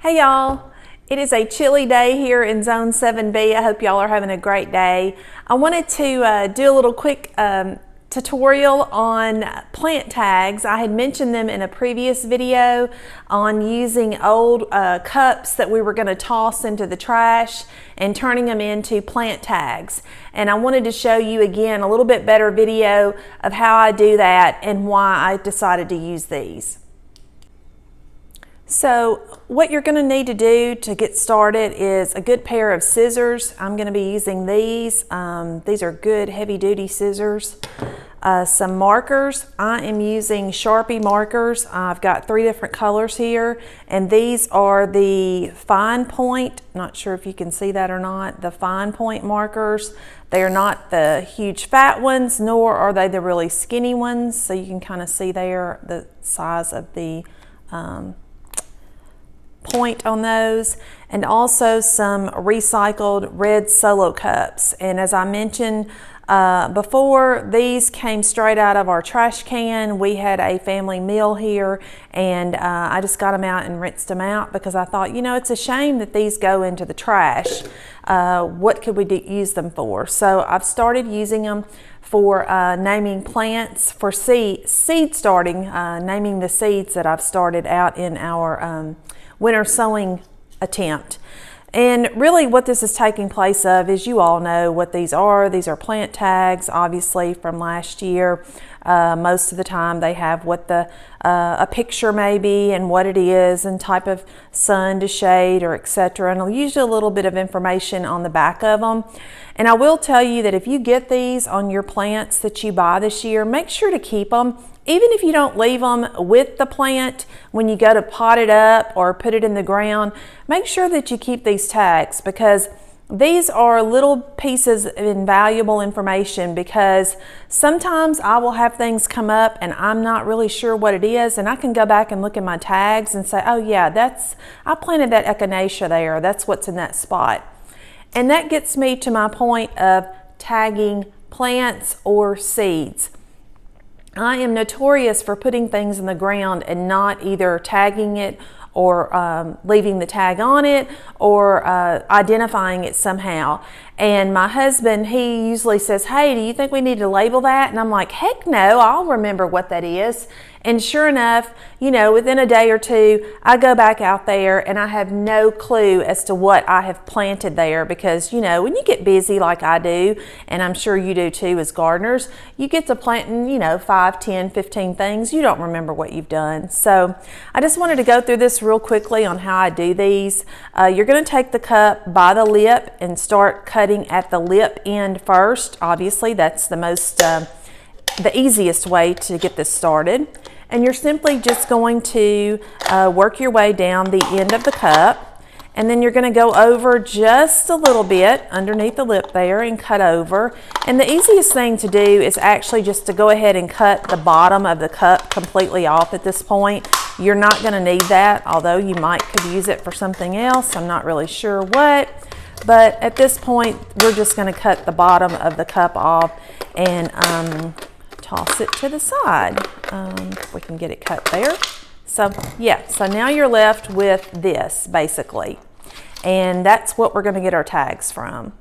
Hey y'all, it is a chilly day here in Zone 7B. I hope y'all are having a great day. I wanted to do a little quick tutorial on plant tags. I had mentioned them in a previous video on using old cups that we were going to toss into the trash and turning them into plant tags. And I wanted to show you again a little bit better video of how I do that and why I decided to use these. So what you're going to need to do to get started is a good pair of scissors. I'm going to be using these. These are good heavy-duty scissors. Some markers. I am using Sharpie markers. I've got 3 different colors here, and these are the fine point. Not sure if you can see that or not. The fine point markers. They are not the huge fat ones, nor are they the really skinny ones. So you can kind of see there the size of the point on those, and also some recycled red Solo cups. And as I mentioned before, these came straight out of our trash can. We had a family meal here, and I just got them out and rinsed them out because I thought, you know, it's a shame that these go into the trash. What could we use them for? So I've started using them for naming plants, for seed starting, naming the seeds that I've started out in our winter sowing attempt. And really what this is taking place of is, you all know what these are. These are plant tags, obviously from last year. Most of the time they have what a picture may be and what it is and type of sun to shade or etc. And usually a little bit of information on the back of them. And I will tell you that if you get these on your plants that you buy this year, make sure to keep them. Even if you don't leave them with the plant, when you go to pot it up or put it in the ground, make sure that you keep these tags, because these are little pieces of invaluable information. Because sometimes I will have things come up and I'm not really sure what it is, and I can go back and look at my tags and say, oh yeah, I planted that echinacea there, that's what's in that spot. And that gets me to my point of tagging plants or seeds. I am notorious for putting things in the ground and not either tagging it or leaving the tag on it or identifying it somehow. And my husband, he usually says, hey, do you think we need to label that? And I'm like, heck no, I'll remember what that is. And sure enough, you know, within a day or two, I go back out there and I have no clue as to what I have planted there, because, you know, when you get busy like I do, and I'm sure you do too as gardeners, you get to planting, you know, 5, 10, 15 things. You don't remember what you've done. So I just wanted to go through this real quickly on how I do these. You're going to take the cup by the lip and start cutting at the lip end first. Obviously, that's the most, the easiest way to get this started. And you're simply just going to work your way down the end of the cup, and then you're going to go over just a little bit underneath the lip there and cut over. And the easiest thing to do is actually just to go ahead and cut the bottom of the cup completely off at this point. You're not going to need that, although you could use it for something else. I'm not really sure what. But at this point, we're just going to cut the bottom of the cup off and toss it to the side. If we can get it cut there. So yeah, so now you're left with this basically. And that's what we're going to get our tags from.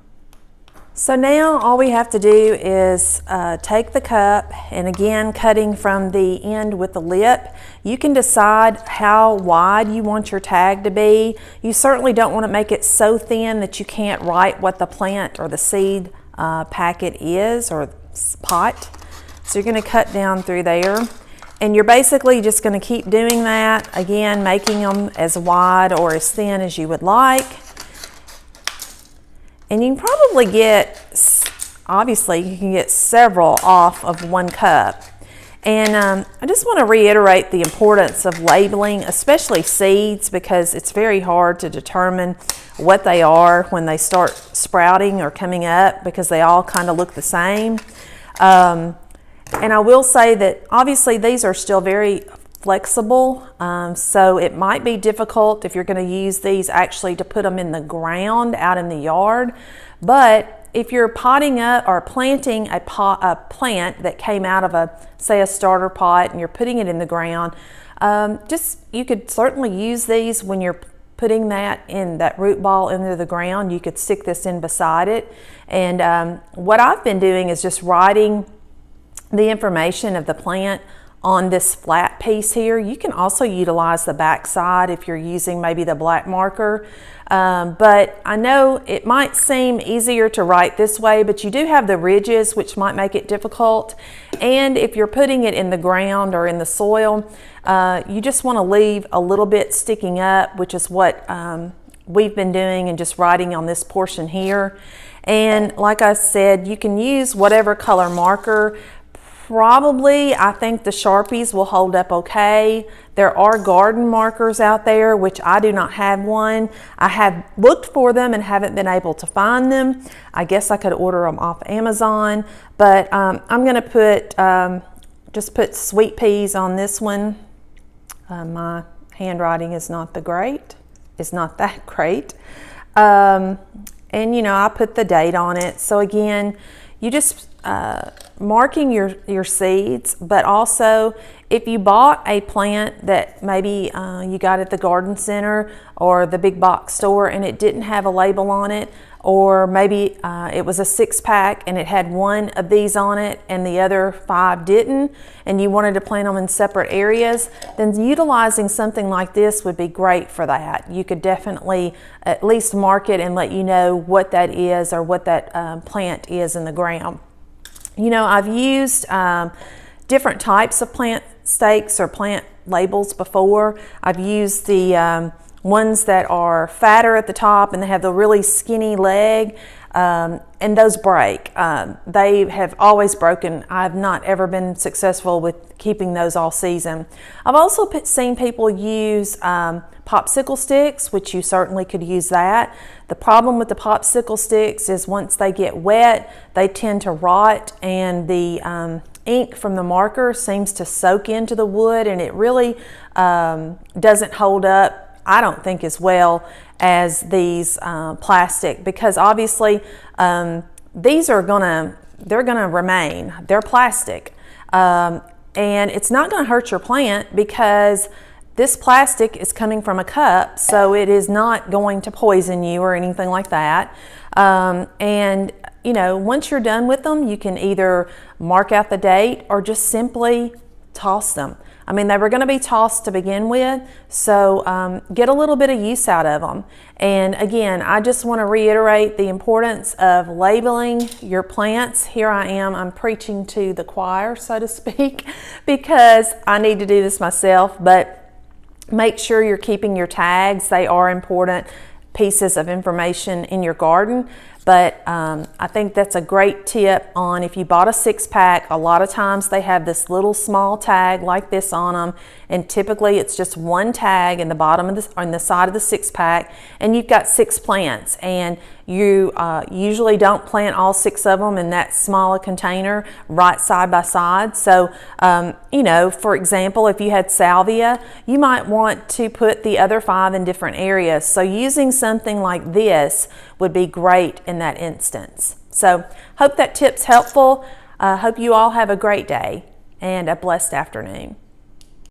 So now all we have to do is take the cup, and again, cutting from the end with the lip, you can decide how wide you want your tag to be. You certainly don't want to make it so thin that you can't write what the plant or the seed packet is, or pot. So you're going to cut down through there, and you're basically just going to keep doing that, again making them as wide or as thin as you would like. And you can probably get, obviously you can get several off of one cup. And I just want to reiterate the importance of labeling, especially seeds, because it's very hard to determine what they are when they start sprouting or coming up, because they all kind of look the same. And I will say that obviously these are still very flexible, so it might be difficult if you're going to use these actually to put them in the ground out in the yard. But if you're potting up or planting a plant that came out of say a starter pot, and you're putting it in the ground, you could certainly use these when you're putting that root ball into the ground, you could stick this in beside it. And what I've been doing is just writing the information of the plant on this flat piece here. You can also utilize the back side if you're using maybe the black marker. But I know it might seem easier to write this way, but you do have the ridges, which might make it difficult. And if you're putting it in the ground or in the soil, you just want to leave a little bit sticking up, which is what we've been doing and just writing on this portion here. And like I said, you can use whatever color marker. Probably, I think the Sharpies will hold up okay. There are garden markers out there, which I do not have one. I have looked for them and haven't been able to find them. I guess I could order them off Amazon, but I'm going to put just put sweet peas on this one. My handwriting is not that great. And you know, I put the date on it. So again, you just marking your seeds, but also if you bought a plant that maybe you got at the garden center or the big box store and it didn't have a label on it, or maybe it was a 6-pack and it had one of these on it and the other 5 didn't, and you wanted to plant them in separate areas, then utilizing something like this would be great for that. You could definitely at least mark it and let you know what that is or what that plant is in the ground. You know, I've used different types of plant stakes or plant labels before. I've used the ones that are fatter at the top and they have the really skinny leg, and those break. They have always broken. I've not ever been successful with keeping those all season. I've also seen people use popsicle sticks, which you certainly could use that. The problem with the popsicle sticks is once they get wet, they tend to rot, and the ink from the marker seems to soak into the wood, and it really doesn't hold up, I don't think, as well as these plastic, because obviously these are they're gonna remain. They're plastic, and it's not gonna hurt your plant because this plastic is coming from a cup, so it is not going to poison you or anything like that. And you know, once you're done with them, you can either mark out the date or just simply toss them. I mean, they were going to be tossed to begin with, so get a little bit of use out of them. And again, I just want to reiterate the importance of labeling your plants. Here I am, I'm preaching to the choir, so to speak, because I need to do this myself, but make sure you're keeping your tags. They are important pieces of information in your garden. But I think that's a great tip on if you bought a 6-pack. A lot of times they have this little small tag like this on them, and typically it's just one tag in the bottom of on the side of the 6-pack, and you've got 6 plants, and you usually don't plant all 6 of them in that small a container right side by side. So you know, for example, if you had salvia, you might want to put the other 5 in different areas. So using something like this would be great in that instance. So hope that tip's helpful. Hope you all have a great day and a blessed afternoon.